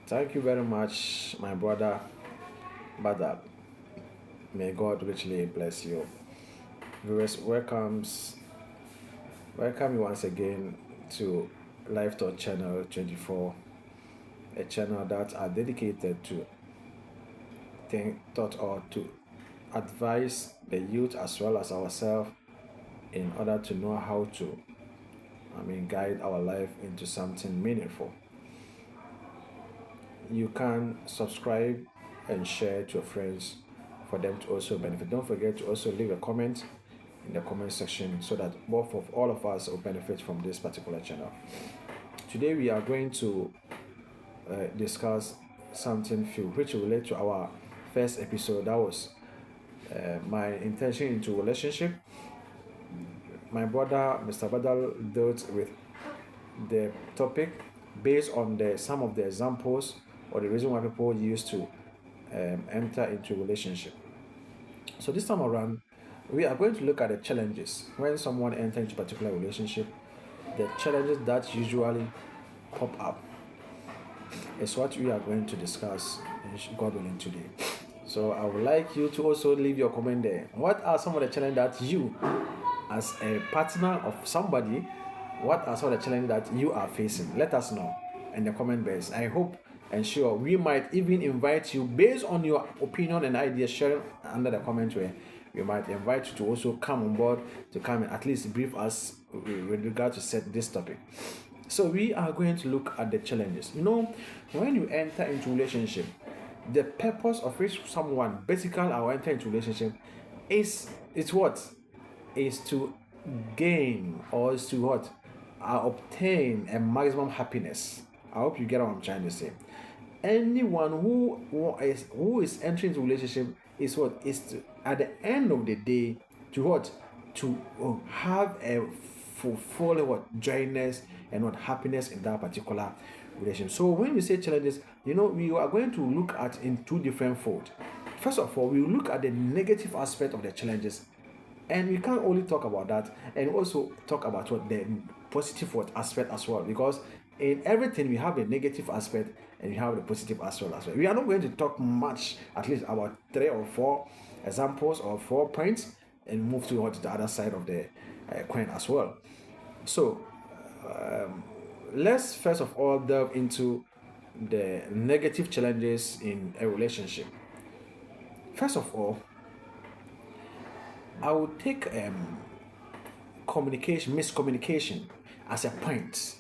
Thank you very much, my brother Badab. May God richly bless you. Viewers, welcome you once again to Life Talk Channel 24, a channel that are dedicated to think, thought, or to advise the youth as well as ourselves in order to know how to, guide our life into something meaningful. You can subscribe and share to your friends for them to also benefit. Don't forget to also leave a comment in the comment section so that both of all of us will benefit from this particular channel. Today we are going to discuss something few which relate to our first episode. That was my intention into relationship. My brother Mr. Badal dealt with the topic based on the some of the examples or the reason why people used to enter into relationship. So this time around, we are going to look at the challenges when someone enters into a particular relationship. The challenges that usually pop up is what we are going to discuss, God willing, today. So I would like you to also leave your comment there. What are some of the challenges that you, as a partner of somebody, what are some of the challenges that you are facing? Let us know in the comment box. I hope and sure we might even invite you based on your opinion and ideas sharing under the comment where we might invite you to also come on board to come and at least brief us with regard to set this topic. So we are going to look at the challenges. When you enter into relationship, the purpose of which someone basically are enter into relationship is what? Is to gain or is to what? Obtain a maximum happiness. I hope you get what I'm trying to say. Anyone who is entering into relationship is what? Is to, at the end of the day, to what? To have a fulfill what joyness and what happiness in that particular relation. So when we say challenges, we are going to look at in two different folds. First of all, we will look at the negative aspect of the challenges, and we can't only talk about that, and also talk about what the positive what aspect as well, because in everything we have a negative aspect and we have the positive aspect as well. We are not going to talk much, at least about 3 or 4 examples or 4 points, and move to the other side of the coin as well. So let's first of all delve into the negative challenges in a relationship. First of all, I would take miscommunication as a point,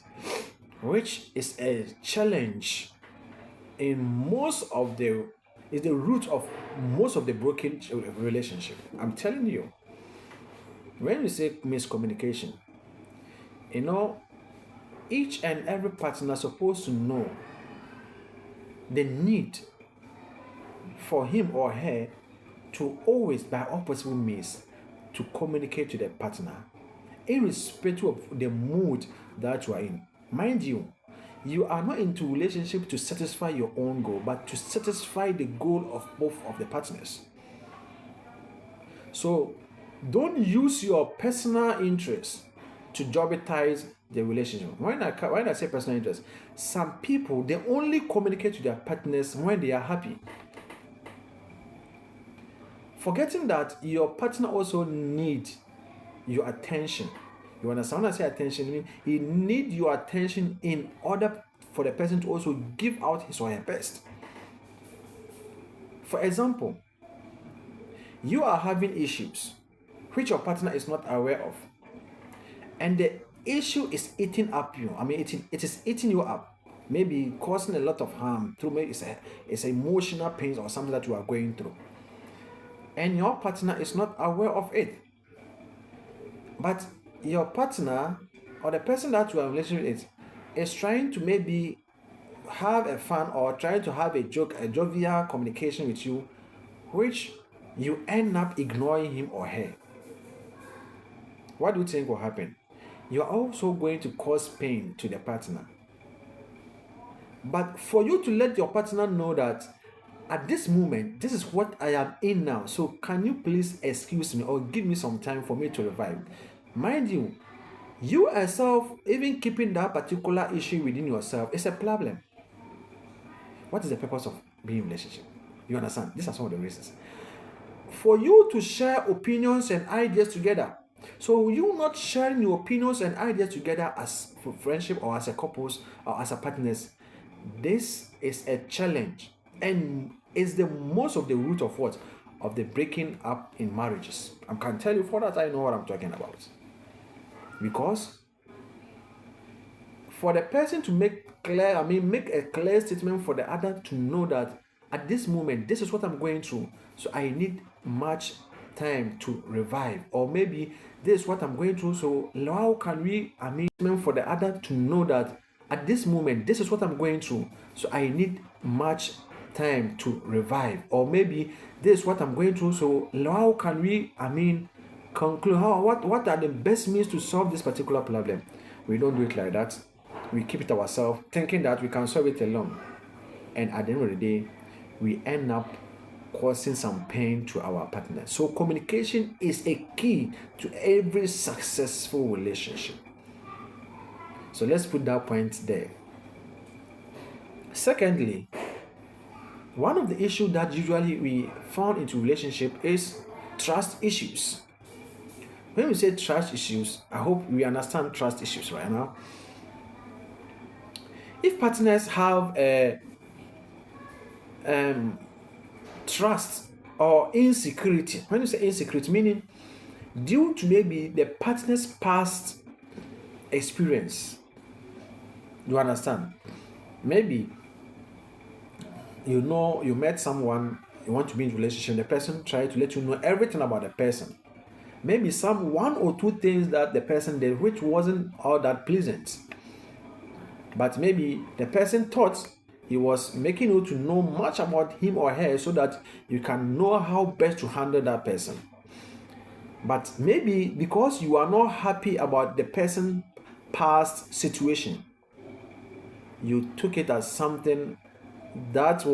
which is a challenge in most of the is the root of most of the broken relationship. I'm telling you, when we say miscommunication, you know, each and every partner is supposed to know the need for him or her to always, by all possible means, to communicate to the partner, irrespective of the mood that you are in. Mind you, you are not into relationship to satisfy your own goal, but to satisfy the goal of both of the partners. So don't use your personal interest to jeopardize the relationship. When I say personal interest, some people they only communicate to their partners when they are happy, forgetting that your partner also needs your attention. You understand when I say attention? I mean he need your attention in order for the person to also give out his or her best. For example, you are having issues which your partner is not aware of, and the issue is eating up you. I mean, it is eating you up, maybe causing a lot of harm through maybe it's emotional pains or something that you are going through, and your partner is not aware of it. But your partner or the person that you are in relationship with is trying to maybe have a fun or trying to have a jovial communication with you, which you end up ignoring him or her. What do you think will happen? You are also going to cause pain to the partner. But for you to let your partner know that at this moment, this is what I am in now. So can you please excuse me or give me some time for me to revive? Mind you, you yourself, even keeping that particular issue within yourself is a problem. What is the purpose of being in a relationship? You understand? These are some of the reasons. For you to share opinions and ideas together. So you not sharing your opinions and ideas together as for friendship or as a couples or as a partners, this is a challenge and is the most of the root of what? Of the breaking up in marriages. I can tell you for that I know what I'm talking about. Because for the person to make a clear statement for the other to know that at this moment, this is what I'm going through. So I need much time to revive. Or maybe this is what I'm going through. So how can we, for the other to know that at this moment, this is what I'm going through. So I need much time to revive. Or maybe this is what I'm going through. So how can we, conclude what are the best means to solve this particular problem? We don't do it like that. We keep it ourselves, thinking that we can solve it alone. And at the end of the day, we end up causing some pain to our partner. So communication is a key to every successful relationship. So let's put that point there. Secondly, one of the issues that usually we found into relationship is trust issues. When we say trust issues, I hope we understand trust issues right now. If partners have a trust or insecurity, when you say insecurity, meaning due to maybe the partner's past experience, you understand? Maybe you met someone, you want to be in a relationship, the person tried to let you know everything about the person. Maybe one or two things that the person did which wasn't all that pleasant. But maybe the person thought he was making you to know much about him or her so that you can know how best to handle that person. But maybe because you are not happy about the person's past situation, you took it as something that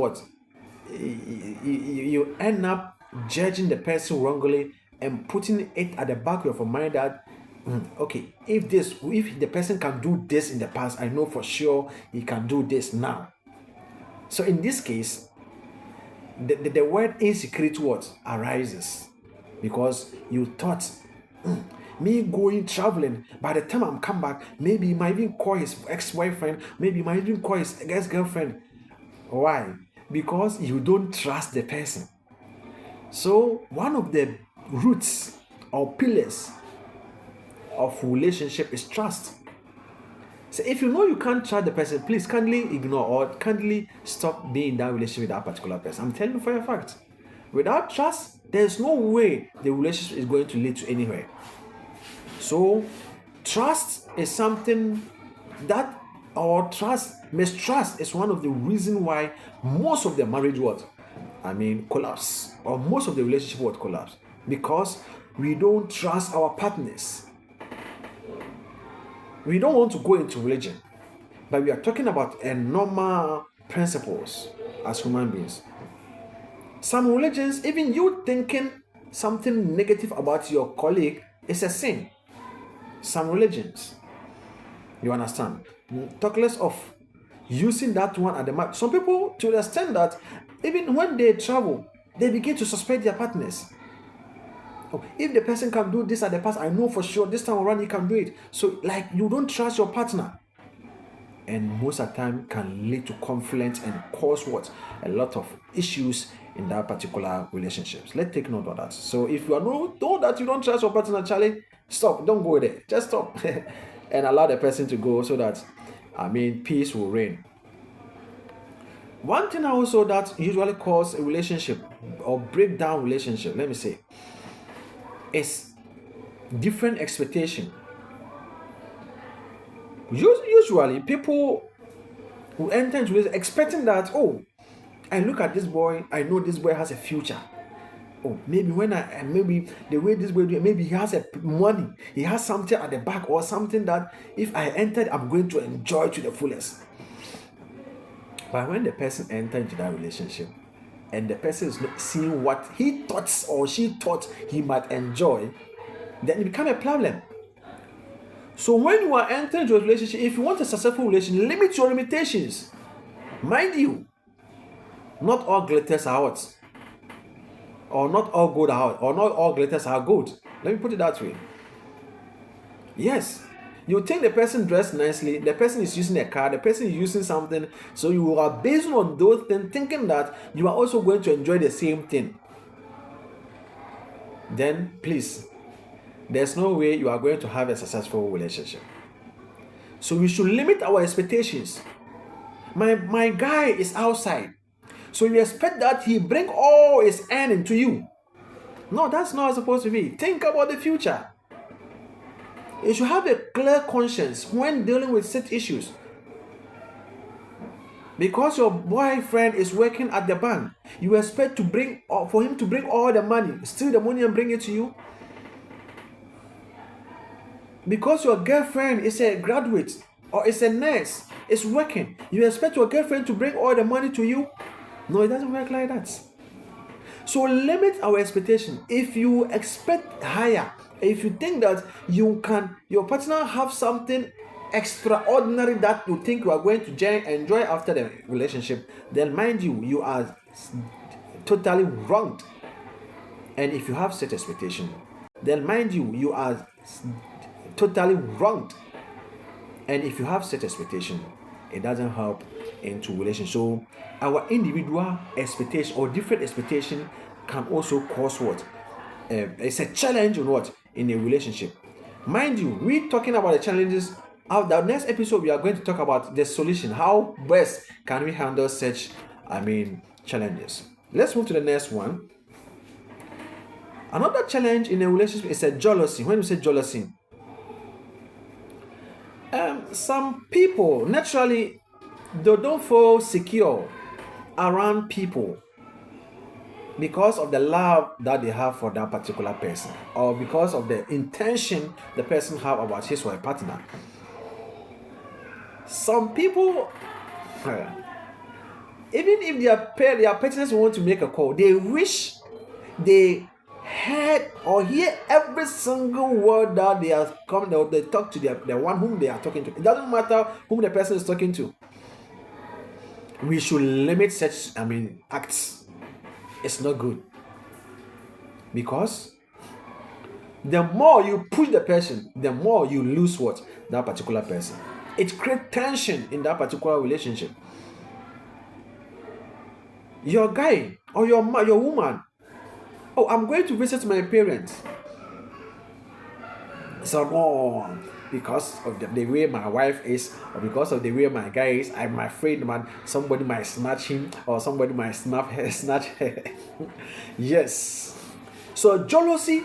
you end up judging the person wrongly and putting it at the back of your mind that okay, if the person can do this in the past, I know for sure he can do this now. So in this case, the word insecurity arises because you thought me going traveling, by the time I'm come back, maybe he might even call his ex-boyfriend, maybe he might even call his ex-girlfriend. Why? Because you don't trust the person. So one of the roots or pillars of relationship is trust. So if you know you can't trust the person, please kindly ignore or kindly stop being in that relationship with that particular person. I'm telling you for a fact. Without trust, there's no way the relationship is going to lead to anywhere. So trust is something that mistrust is one of the reasons why most of the marriage collapse, or most of the relationship would collapse, because we don't trust our partners. We don't want to go into religion, but we are talking about a normal principles as human beings. Some religions, even you thinking something negative about your colleague is a sin. Some religions, you understand? Talk less of using that one at the mark. Some people, to the extent that even when they travel, they begin to suspect their partners. Oh, if the person can do this at the past, I know for sure this time around he can do it. So, like, you don't trust your partner. And most of the time can lead to conflict and cause a lot of issues in that particular relationships. Let's take note of that. So if you are told that you don't trust your partner, Charlie, stop. Don't go there. Just stop and allow the person to go so that peace will reign. One thing also that usually causes a relationship or break down relationship, let me say, is different expectation. Usually people who enter into this expecting that, oh, I look at this boy, I know this boy has a future. Oh, maybe maybe the way this boy do, maybe he has money, he has something at the back or something that if I entered, I'm going to enjoy to the fullest. But when the person enters into that relationship and the person is not seeing what he thought or she thought he might enjoy, then it becomes a problem. So when you are entering into a relationship, if you want a successful relationship, limit your limitations. Mind you, Not all glitters are what? Or not all good are hot, or not all glitters are good. Let me put it that way. Yes. You think the person dressed nicely, the person is using a car, the person is using something, so you are based on those things, thinking that you are also going to enjoy the same thing. Then, please, there's no way you are going to have a successful relationship. So we should limit our expectations. My guy is outside, so you expect that he bring all his earning to you. No, that's not supposed to be. Think about the future. You should have a clear conscience when dealing with such issues. Because your boyfriend is working at the bank, you expect for him to bring all the money, steal the money and bring it to you. Because your girlfriend is a graduate or is a nurse, is working, you expect your girlfriend to bring all the money to you. No, it doesn't work like that. So limit our expectation. If you expect higher, if you think that your partner have something extraordinary that you think you are going to enjoy after the relationship, then mind you are totally wronged. And if you have such expectation, then mind you are totally wronged. And if you have such expectation, it doesn't help into relationship. So our individual expectation or different expectation can also cause what? It's a challenge on what? In a relationship. Mind you, we're talking about the challenges. The next episode, we are going to talk about the solution. How best can we handle such, challenges? Let's move to the next one. Another challenge in a relationship is a jealousy. When you say jealousy, some people naturally they don't feel secure around people because of the love that they have for that particular person, or because of the intention the person have about his or her partner. Some people, even if their partners want to make a call, they wish they heard or hear every single word that they are coming. They talk to the one whom they are talking to. It doesn't matter whom the person is talking to. We should limit such acts. It's not good, because the more you push the person, the more you lose that particular person. It creates tension in that particular relationship. Your guy or your woman, oh, I'm going to visit my parents. So no, because of the way my wife is, or because of the way my guy is, I'm afraid, man, somebody might snatch him, or somebody might snatch her. Yes. So jealousy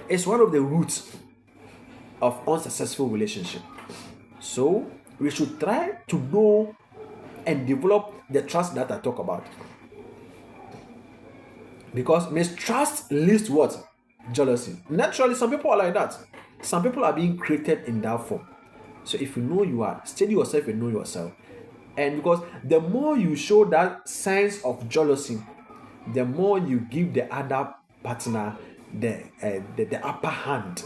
is one of the roots of unsuccessful relationship. So we should try to know and develop the trust that I talk about. Because mistrust leads to what? Jealousy. Naturally, some people are like that. Some people are being created in that form. So if you know you are, steady yourself and know yourself. And because the more you show that signs of jealousy, the more you give the other partner the upper hand.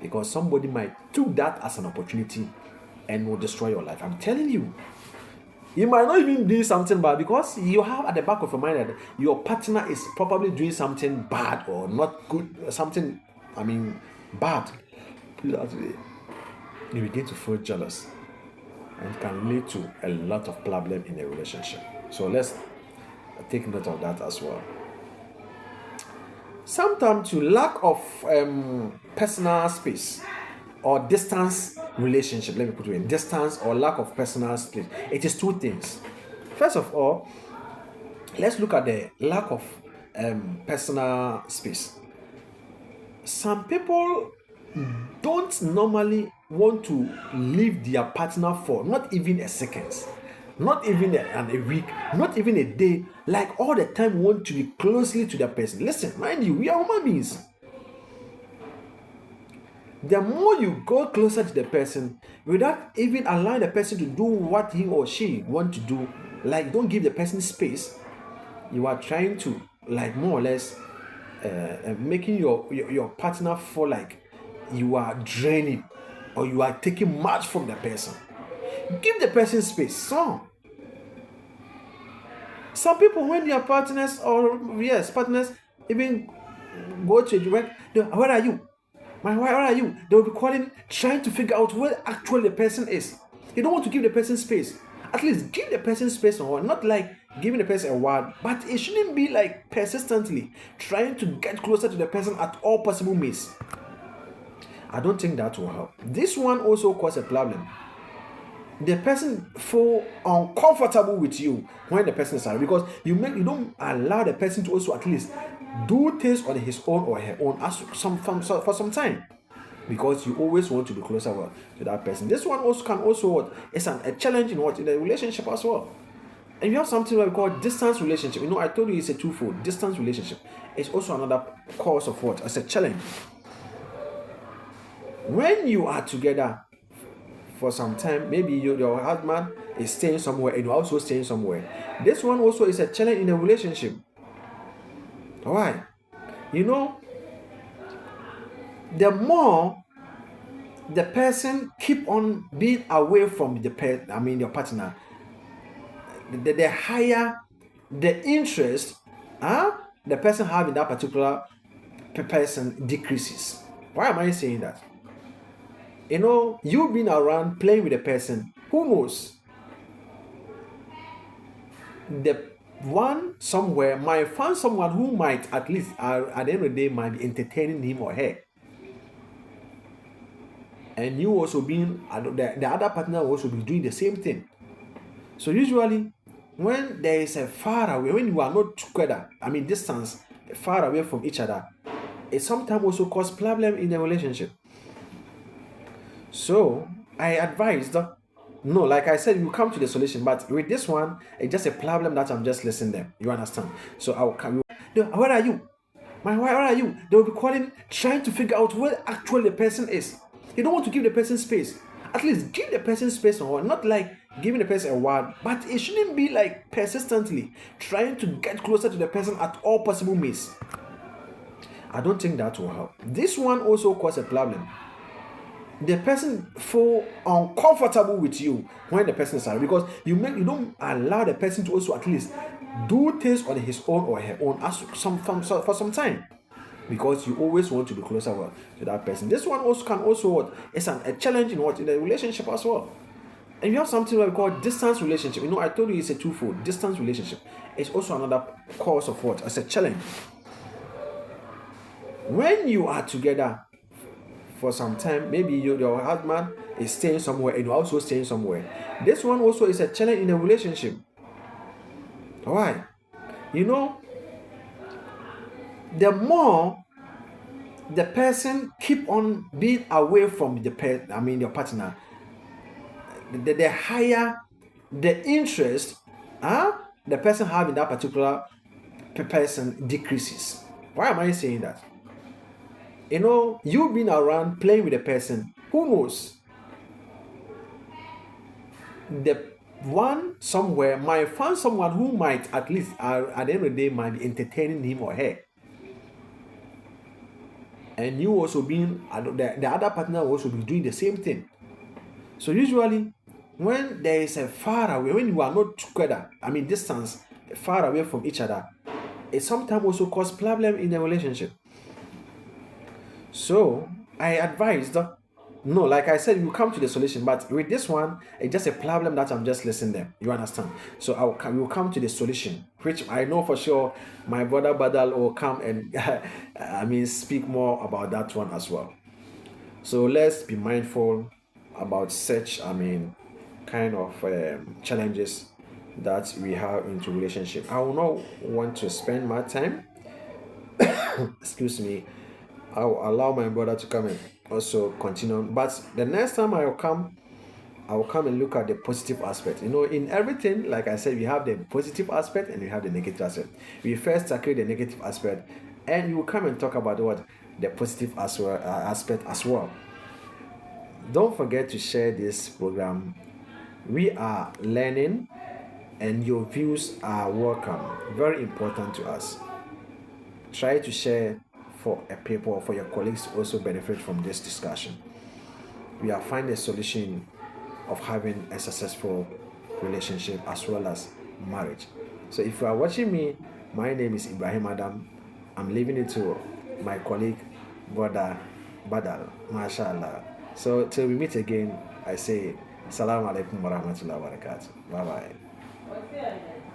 Because somebody might take that as an opportunity and will destroy your life. I'm telling you. You might not even do something bad, because you have at the back of your mind that your partner is probably doing something bad or not good, something, bad. You begin to feel jealous, and can lead to a lot of problem in a relationship. So let's take note of that as well. Sometimes to lack of personal space or distance relationship, let me put it in distance or lack of personal space, it is two things. First of all, let's look at the lack of personal space. Some people don't normally want to leave their partner for not even a second, not even a week, not even a day, like all the time want to be closely to the person. Listen, mind you, we are human beings. The more you go closer to the person without even allowing the person to do what he or she want to do, like don't give the person space, you are trying to more or less making your partner feel like you are draining or you are taking much from the person. Give the person space. So Some people, when their partners or yes, partners even go to work, where are you? Where are you? They will be calling, trying to figure out where actually the person is. You don't want to give the person space. At least give the person space or not like giving the person a word, but it shouldn't be like persistently trying to get closer to the person at all possible means. I don't think that will help. This one also causes a problem. The person feel uncomfortable with you when the person is around because you don't allow the person to also at least do things on his own or her own for some time because you always want to be closer to that person. This one also can also it's a challenge in the relationship as well. And you have something what we call distance relationship. I told you it's a twofold. Distance relationship is also another cause of what? It's a challenge. When you are together for some time, maybe your husband is staying somewhere and you're also staying somewhere. This one also is a challenge in a relationship. Why? The more the person keep on being away from your partner, the higher the interest the person have in that particular person decreases. Why am I saying that? You being around playing with a person, who knows? The one somewhere might find someone who might at least at the end of the day might be entertaining him or her. And you also being the other partner will also be doing the same thing. So usually when there is a far away, when you are not together, distance, far away from each other, it sometimes also causes problem in the relationship. So I advised, no, like I said, you come to the solution, but with this one, it's just a problem that I'm just listening them. You understand? So I'll come. Where are you? Where are you? They will be calling, trying to figure out where actually the person is. You don't want to give the person space. At least give the person space or not like giving the person a word, but it shouldn't be like persistently trying to get closer to the person at all possible means. I don't think that will help. This one also causes a problem. The person feel uncomfortable with you when the person is around because you don't allow the person to also at least do things on his own or her own for some time because you always want to be closer to that person. This one also can also it's a challenge in the relationship as well. And you have something what we call distance relationship. I told you it's a twofold. Distance relationship is also another cause of what? It's a challenge. When you are together for some time, maybe your husband is staying somewhere and you're also staying somewhere. This one also is a challenge in a relationship. Why? The more the person keep on being away from your partner, the higher the interest the person have in that particular person decreases. Why am I saying that? You being around playing with a person, who knows? The one somewhere might find someone who might at least at the end of the day might be entertaining him or her. And you also being the other partner will also be doing the same thing. So usually when there is a far away, when you are not together, distance, far away from each other, it sometimes also causes problem in the relationship. So I advised, no, like I said, you come to the solution, but with this one, it's just a problem that I'm just listening them. You understand? So we'll come to the solution, which I know for sure my brother Badal will come and speak more about that one as well. So let's be mindful about such kind of challenges that we have into relationship. I will not want to spend my time excuse me. I'll allow my brother to come and also continue. But the next time I will come and look at the positive aspect. In everything, like I said, we have the positive aspect and we have the negative aspect. We first tackle the negative aspect, and you will come and talk about what the positive aspect as well. Don't forget to share this program. We are learning, and your views are welcome. Very important to us. Try to share for a people, for your colleagues to also benefit from this discussion. We are finding a solution of having a successful relationship as well as marriage. So if you are watching me, my name is Ibrahim Adam. I'm leaving it to my colleague, brother Badal, mashallah. So till we meet again, I say, Assalamu alaikum wa rahmatullahi wa barakatuh. Bye bye.